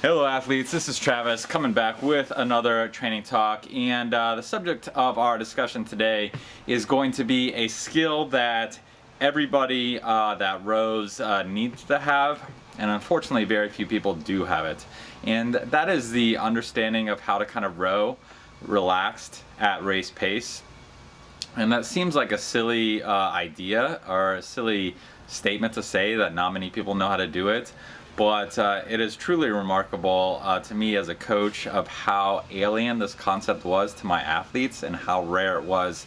Hello athletes, this is Travis coming back with another training talk, and the subject of our discussion today is going to be a skill that everybody that rows needs to have, and unfortunately very few people do have it, and that is the understanding of how to kind of row relaxed at race pace. And that seems like a silly idea or a silly statement to say that not many people know how to do it. But it is truly remarkable to me as a coach of how alien this concept was to my athletes and how rare it was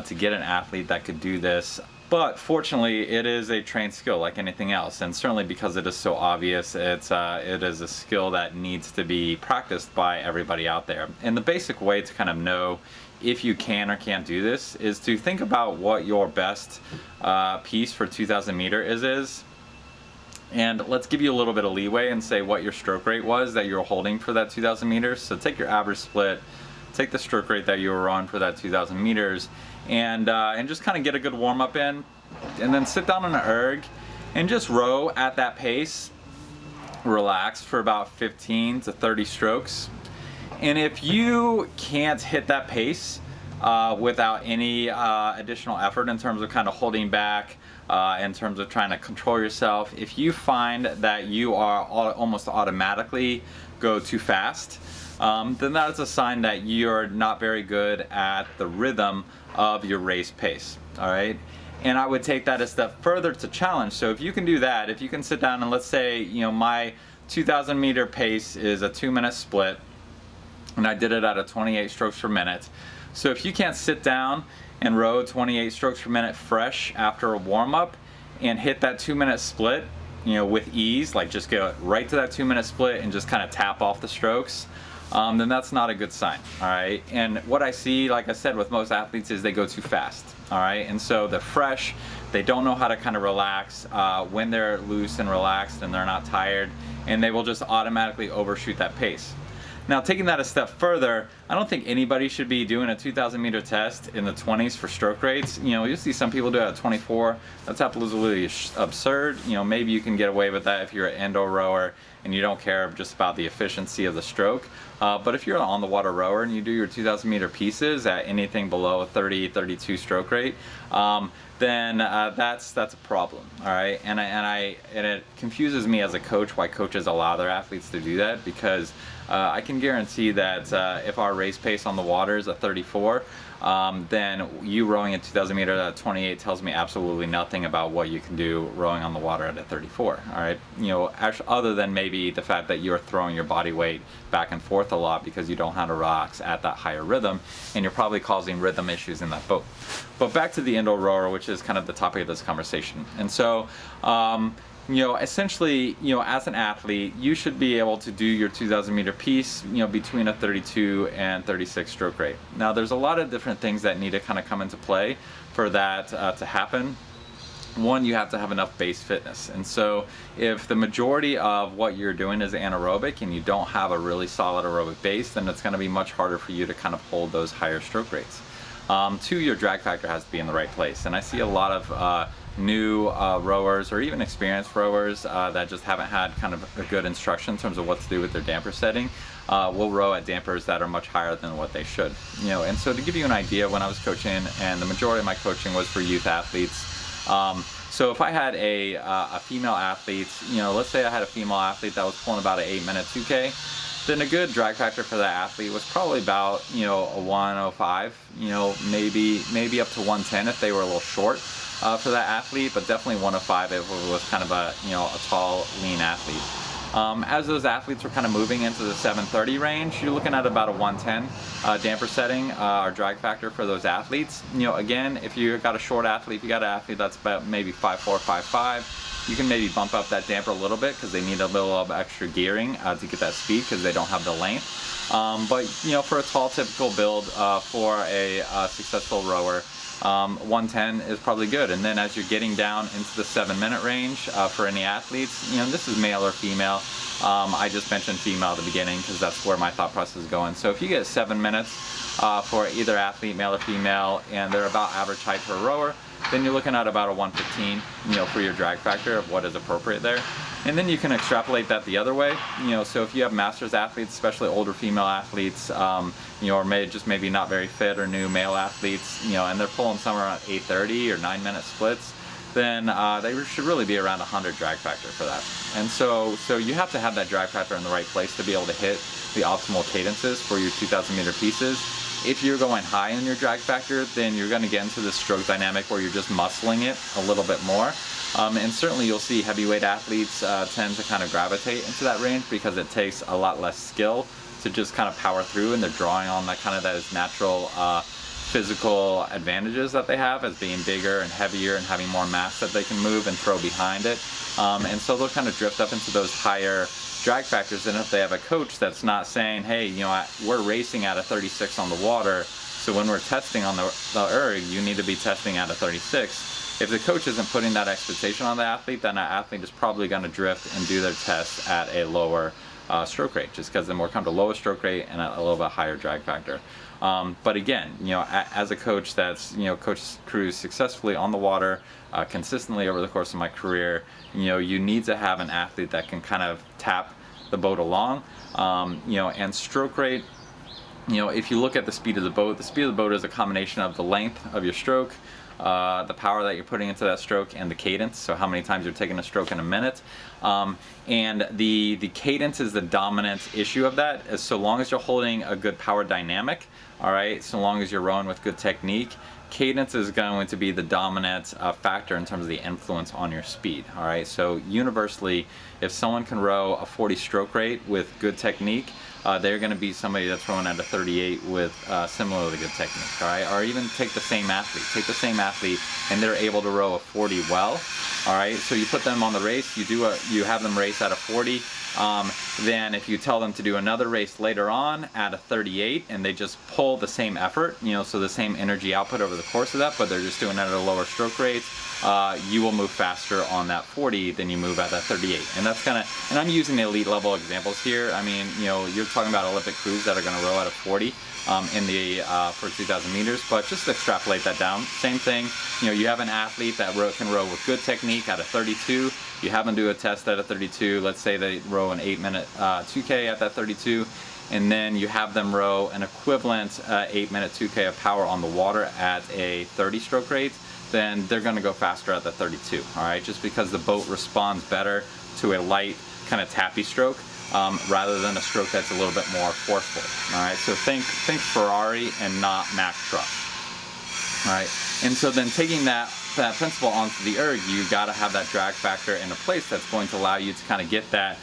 to get an athlete that could do this. But fortunately, it is a trained skill like anything else, and certainly because it is so obvious, it is a skill that needs to be practiced by everybody out there. And the basic way to kind of know if you can or can't do this is to think about what your best piece for 2,000 meter is. And let's give you a little bit of leeway and say what your stroke rate was that you're holding for that 2,000 meters. So take your average split, take the stroke rate that you were on for that 2,000 meters, and just kind of get a good warm up in, and then sit down on an erg and just row at that pace, relax for about 15 to 30 strokes. And if you can't hit that pace without any additional effort in terms of kind of holding back, in terms of trying to control yourself, if you find that you are almost automatically go too fast, then that's a sign that you're not very good at the rhythm of your race pace. All right. And I would take that a step further to challenge. So if you can do that, if you can sit down and let's say, my 2,000 meter pace is a 2-minute split, and I did it at a 28 strokes per minute. So if you can't sit down and row 28 strokes per minute fresh after a warm-up and hit that 2-minute split, with ease, like just go right to that 2-minute split and just kind of tap off the strokes, then that's not a good sign. All right. And what I see, like I said, with most athletes is they go too fast. All right. And so they're fresh, they don't know how to kind of relax when they're loose and relaxed and they're not tired, and they will just automatically overshoot that pace. Now, taking that a step further, I don't think anybody should be doing a 2,000 meter test in the 20s for stroke rates. You see some people do it at 24. That's absolutely absurd. Maybe you can get away with that if you're an indoor rower and you don't care just about the efficiency of the stroke. But if you're an on-the-water rower and you do your 2,000 meter pieces at anything below a 30, 32 stroke rate, then that's a problem. All right, and it confuses me as a coach why coaches allow their athletes to do that, because I can guarantee that if our race pace on the water is a 34, then you rowing a 2,000 meter at 28 tells me absolutely nothing about what you can do rowing on the water at a 34. All right, actually, other than maybe the fact that you're throwing your body weight back and forth a lot because you don't know how to relax at that higher rhythm, and you're probably causing rhythm issues in that boat. But back to the indoor rower, which is kind of the topic of this conversation. And so essentially, as an athlete, you should be able to do your 2,000 meter piece, between a 32 and 36 stroke rate. Now, there's a lot of different things that need to kind of come into play for that to happen. One, you have to have enough base fitness. And so if the majority of what you're doing is anaerobic and you don't have a really solid aerobic base, then it's going to be much harder for you to kind of hold those higher stroke rates. Two, your drag factor has to be in the right place. And I see a lot of new rowers or even experienced rowers that just haven't had kind of a good instruction in terms of what to do with their damper setting will row at dampers that are much higher than what they should. And so to give you an idea, when I was coaching, and the majority of my coaching was for youth athletes, so if I had a female athlete, let's say I had a female athlete that was pulling about an 8-minute 2K, then a good drag factor for that athlete was probably about a 105, maybe up to 110 if they were a little short for that athlete, but definitely 105 if it was kind of a tall, lean athlete. As those athletes were kind of moving into the 730 range, you're looking at about a 110 damper setting or drag factor for those athletes. Again, if you got a short athlete, if you got an athlete that's about maybe 5'4", 5'5", you can maybe bump up that damper a little bit because they need a little of extra gearing to get that speed because they don't have the length. But for a tall, typical build for a successful rower, 110 is probably good. And then as you're getting down into the 7-minute range for any athletes, this is male or female. I just mentioned female at the beginning because that's where my thought process is going. So if you get 7 minutes for either athlete, male or female, and they're about average height for a rower, then you're looking at about a 115, for your drag factor of what is appropriate there. And then you can extrapolate that the other way, so if you have masters athletes, especially older female athletes, or maybe not very fit or new male athletes, and they're pulling somewhere around 8:30 or 9-minute splits, then they should really be around 100 drag factor for that. And so you have to have that drag factor in the right place to be able to hit the optimal cadences for your 2,000 meter pieces. If you're going high in your drag factor, then you're going to get into this stroke dynamic where you're just muscling it a little bit more. And certainly you'll see heavyweight athletes tend to kind of gravitate into that range because it takes a lot less skill to just kind of power through, and they're drawing on that kind of those natural physical advantages that they have as being bigger and heavier and having more mass that they can move and throw behind it. And so they'll kind of drift up into those higher drag factors. And if they have a coach that's not saying, hey, we're racing at a 36 on the water, so when we're testing on the erg, you need to be testing at a 36. If the coach isn't putting that expectation on the athlete, then that athlete is probably going to drift and do their tests at a lower stroke rate, just because they're more comfortable lower stroke rate and a little bit higher drag factor. But again, as a coach that's coached crews successfully on the water consistently over the course of my career, you need to have an athlete that can kind of tap the boat along, and stroke rate. If you look at the speed of the boat is a combination of the length of your stroke, the power that you're putting into that stroke, and the cadence, so how many times you're taking a stroke in a minute. And the cadence is the dominant issue of that, as so long as you're holding a good power dynamic, all right, so long as you're rowing with good technique, cadence is going to be the dominant factor in terms of the influence on your speed, all right. So universally, if someone can row a 40 stroke rate with good technique, they're going to be somebody that's rowing at a 38 with similarly good technique, all right. Or even take the same athlete and they're able to row a 40 well, all right. So you put them on the race, you have them race at a 40. Then if you tell them to do another race later on at a 38 and they just pull the same effort, so the same energy output over the course of that, but they're just doing it at a lower stroke rate, you will move faster on that 40 than you move at that 38. And that's kind of, and I'm using the elite level examples here. I mean, you're talking about Olympic crews that are going to row at a 40 for 2,000 meters, but just extrapolate that down. Same thing, you have an athlete that can row with good technique at a 32. You have them do a test at a 32. Let's say they row an 8-minute 2K at that 32, and then you have them row an equivalent 8-minute 2K of power on the water at a 30 stroke rate, then they're going to go faster at the 32, all right, just because the boat responds better to a light kind of tappy stroke rather than a stroke that's a little bit more forceful, all right. So think Ferrari and not Mack truck, all right. And so then taking that principle onto the erg, you got to have that drag factor in a place that's going to allow you to kind of get that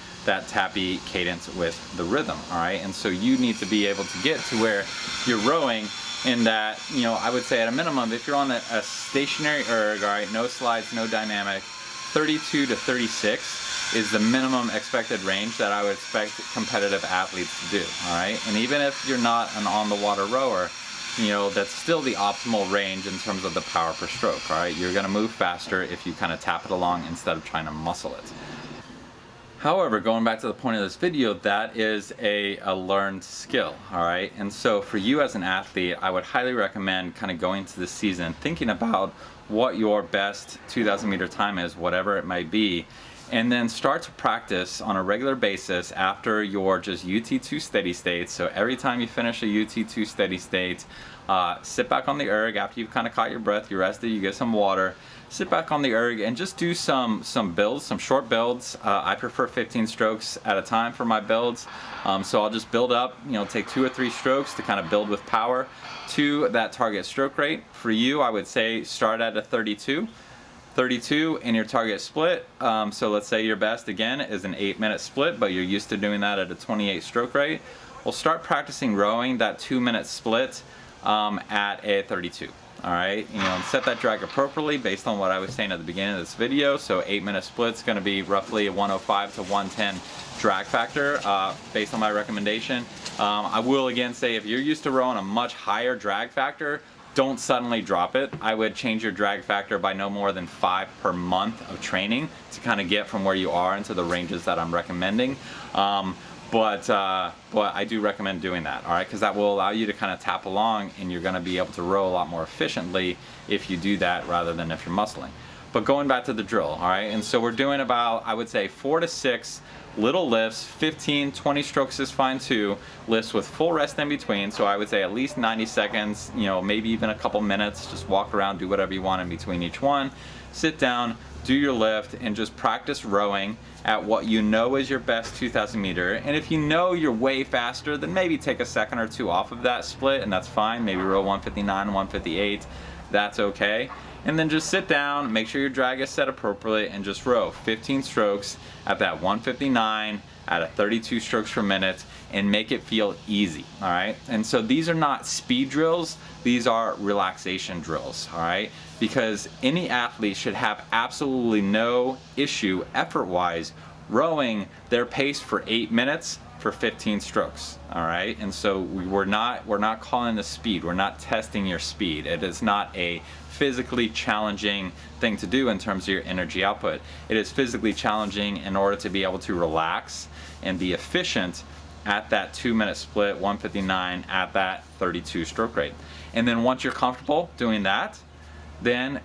tappy cadence with the rhythm, all right. And so you need to be able to get to where you're rowing in that, I would say at a minimum, if you're on a stationary erg, all right, no slides, no dynamic, 32 to 36 is the minimum expected range that I would expect competitive athletes to do, all right. And even if you're not an on the water rower, that's still the optimal range in terms of the power per stroke, all right. You're going to move faster if you kind of tap it along instead of trying to muscle it. However, going back to the point of this video, that is a learned skill, all right. And so for you as an athlete, I would highly recommend kind of going to the season thinking about what your best 2,000 meter time is, whatever it might be, and then start to practice on a regular basis after your just UT2 steady state. So every time you finish a UT2 steady state, sit back on the erg after you've kind of caught your breath, you rested, you get some water, sit back on the erg and just do some builds, some short builds. I prefer 15 strokes at a time for my builds. So I'll just build up, take 2 or 3 strokes to kind of build with power to that target stroke rate. For you, I would say start at a 32 in your target split. So let's say your best again is an 8-minute split, but you're used to doing that at a 28 stroke rate. We'll start practicing rowing that 2-minute split at a 32. All right, and set that drag appropriately based on what I was saying at the beginning of this video. So 8-minute split's going to be roughly a 105 to 110 drag factor based on my recommendation. I will again say if you're used to rowing a much higher drag factor, don't suddenly drop it. I would change your drag factor by no more than 5 per month of training to kind of get from where you are into the ranges that I'm recommending. But I do recommend doing that, all right, because that will allow you to kind of tap along and you're going to be able to row a lot more efficiently if you do that rather than if you're muscling. But going back to the drill, all right? And so we're doing about, I would say, 4 to 6 little lifts. 15, 20 strokes is fine too. Lifts with full rest in between. So I would say at least 90 seconds, you know, maybe even a couple minutes. Just walk around, do whatever you want in between each one. Sit down, do your lift, and just practice rowing at what you know is your best 2,000 meter. And if you know you're way faster, then maybe take a second or two off of that split, and that's fine. Maybe row 159, 158. That's okay. And then just sit down, make sure your drag is set appropriately, and just row 15 strokes at that 159 at a 32 strokes per minute, and make it feel easy, all right? And so these are not speed drills, these are relaxation drills, all right? Because any athlete should have absolutely no issue effort-wise rowing their pace for 8 minutes for 15 strokes, all right? And so we're not calling the speed, we're not testing your speed. It is not a physically challenging thing to do in terms of your energy output. It is physically challenging in order to be able to relax and be efficient at that 2-minute split, 159 at that 32 stroke rate. And then once you're comfortable doing that, then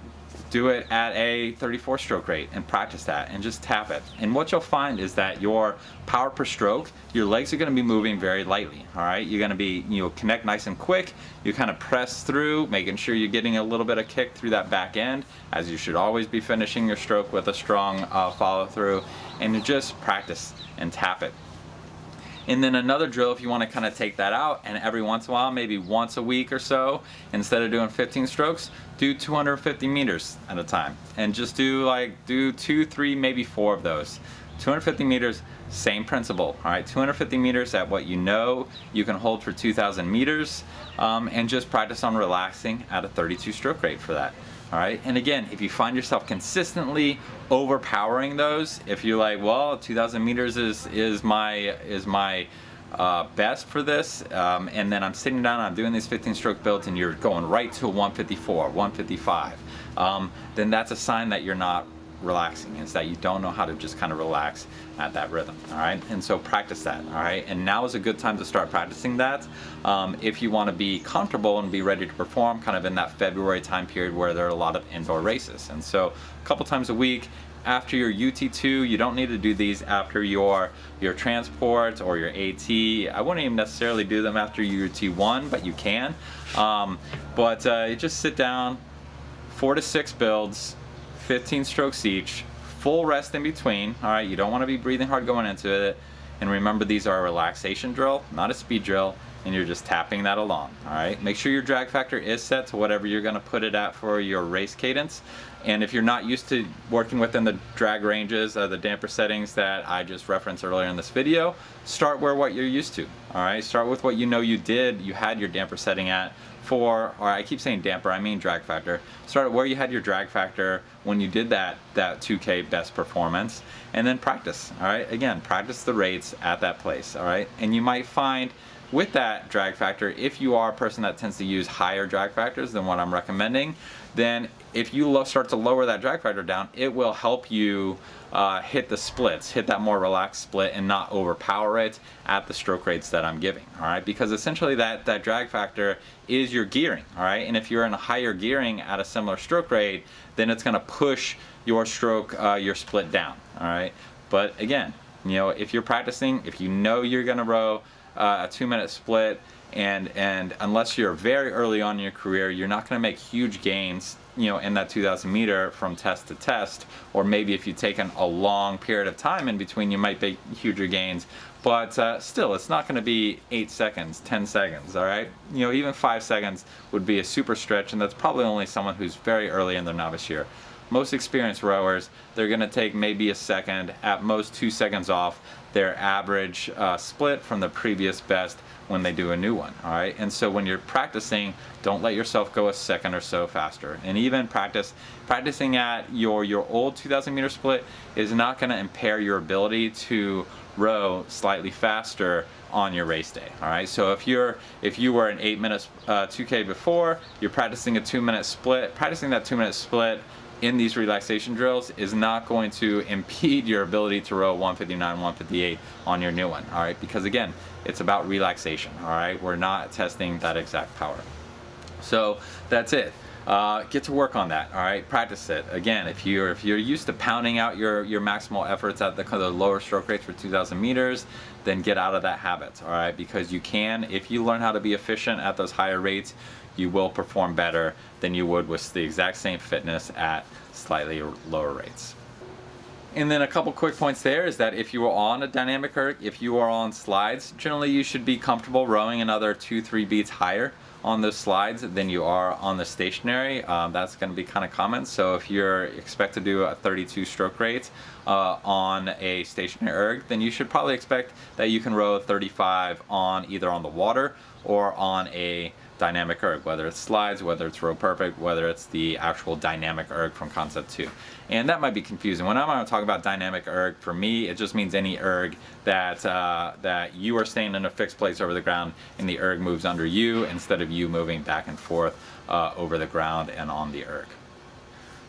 do it at a 34 stroke rate and practice that and just tap it. And what you'll find is that your power per stroke, your legs are going to be moving very lightly, all right? You're going to be, you know, connect nice and quick. You kind of press through, making sure you're getting a little bit of kick through that back end, as you should always be finishing your stroke with a strong follow through, and you just practice and tap it. And then another drill, if you want to kind of take that out, and every once in a while, maybe once a week or so, instead of doing 15 strokes, do 250 meters at a time. And just do 2, 3, maybe 4 of those. 250 meters, same principle, all right? 250 meters at what you know you can hold for 2,000 meters, and just practice on relaxing at a 32 stroke rate for that. All right, and again, if you find yourself consistently overpowering those, if you're like, well, 2,000 meters is my best for this, and then I'm sitting down, I'm doing these 15 stroke builds, and you're going right to a 154, 155, then that's a sign that you're not relaxing. Is that you don't know how to just kind of relax at that rhythm, all right? And so practice that, all right? And now is a good time to start practicing that if you want to be comfortable and be ready to perform kind of in that February time period where there are a lot of indoor races. And so a couple times a week after your UT2, you don't need to do these after your transport or your AT. I wouldn't even necessarily do them after your UT1, but you can. You just sit down, 4 to 6 builds, 15 strokes each, full rest in between, all right? You don't want to be breathing hard going into it. And remember, these are a relaxation drill, not a speed drill, and you're just tapping that along, all right? Make sure your drag factor is set to whatever you're going to put it at for your race cadence. And if you're not used to working within the drag ranges, the damper settings that I just referenced earlier in this video, start where what you're used to, all right? Start with what you know you had your damper setting at for, or I keep saying damper, I mean drag factor. Start where you had your drag factor when you did that 2K best performance, and then practice, all right? Again, practice the rates at that place, all right? And you might find with that drag factor, if you are a person that tends to use higher drag factors than what I'm recommending, then if you start to lower that drag factor down, it will help you hit the splits, hit that more relaxed split, and not overpower it at the stroke rates that I'm giving, all right? Because essentially that drag factor is your gearing, all right? And if you're in a higher gearing at a similar stroke rate, then it's gonna push your stroke, your split down, all right? But again, you know, if you're practicing, if you know you're gonna row a 2-minute split, and unless you're very early on in your career, you're not going to make huge gains, you know, in that 2,000 meter from test to test. Or maybe if you've taken a long period of time in between, you might make huger gains. But still, it's not going to be 8 seconds, 10 seconds, all right? You know, even 5 seconds would be a super stretch, and that's probably only someone who's very early in their novice year. Most experienced rowers, they're going to take maybe a second, at most 2 seconds off their average split from the previous best when they do a new one, all right? And so when you're practicing, don't let yourself go a second or so faster. And even practicing at your old 2,000 meter split is not going to impair your ability to row slightly faster on your race day, all right? So if you were an 8-minute 2K before, you're practicing a 2-minute split, practicing that 2-minute split in these relaxation drills is not going to impede your ability to row 159, 158 on your new one, all right? Because again, it's about relaxation, all right? We're not testing that exact power. So that's it. get to work on that. All right, practice it. Again, if you're used to pounding out your maximal efforts at the lower stroke rates for 2,000 meters, then get out of that habit. All right, because you can, if you learn how to be efficient at those higher rates, you will perform better than you would with the exact same fitness at slightly lower rates. And then a couple quick points there is that if you are on a dynamic erg, if you are on slides, generally you should be comfortable rowing another 2-3 beats higher on those slides than you are on the stationary. That's going to be kind of common. So if you're expect to do a 32 stroke rate on a stationary erg, then you should probably expect that you can row 35 on either on the water or on a dynamic erg, whether it's slides, whether it's row perfect, whether it's the actual dynamic erg from concept 2. And that might be confusing. When I'm going to talk about dynamic erg, for me it just means any erg that that you are staying in a fixed place over the ground and the erg moves under you instead of you moving back and forth over the ground and on the erg.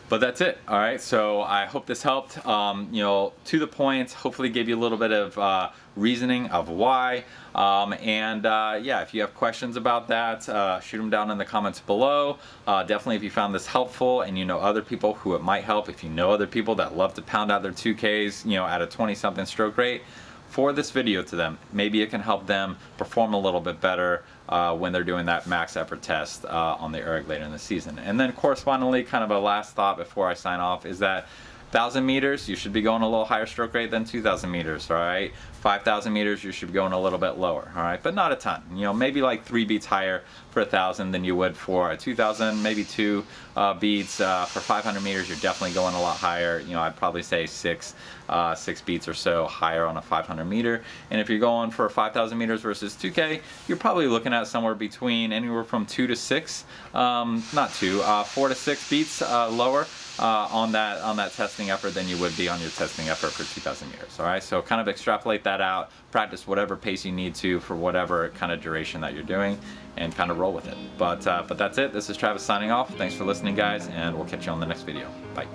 But that's it. All right, so I hope this helped. To the point, hopefully gave you a little bit of reasoning of why. Yeah, if you have questions about that, shoot them down in the comments below. Definitely if you found this helpful and you know other people who it might help, if you know other people that love to pound out their 2Ks, at a 20-something stroke rate, forward this video to them. Maybe it can help them perform a little bit better when they're doing that max effort test on the erg later in the season. And then correspondingly, kind of a last thought before I sign off is that 1,000 meters, you should be going a little higher stroke rate than 2,000 meters, all right? 5,000 meters, you should be going a little bit lower, all right? But not a ton, maybe like 3 beats higher for 1,000 than you would for a 2,000, maybe 2 beats. For 500 meters, you're definitely going a lot higher. I'd probably say 6 beats or so higher on a 500 meter. And if you're going for 5,000 meters versus 2K, you're probably looking at somewhere between anywhere from 2 to 6, 4 to 6 beats lower on that testing effort than you would be on your testing effort for 2,000 meters. All right, so kind of extrapolate that out, practice whatever pace you need to for whatever kind of duration that you're doing, and kind of roll with it. But that's it. This is Travis signing off. Thanks for listening, guys, and we'll catch you on the next video. Bye.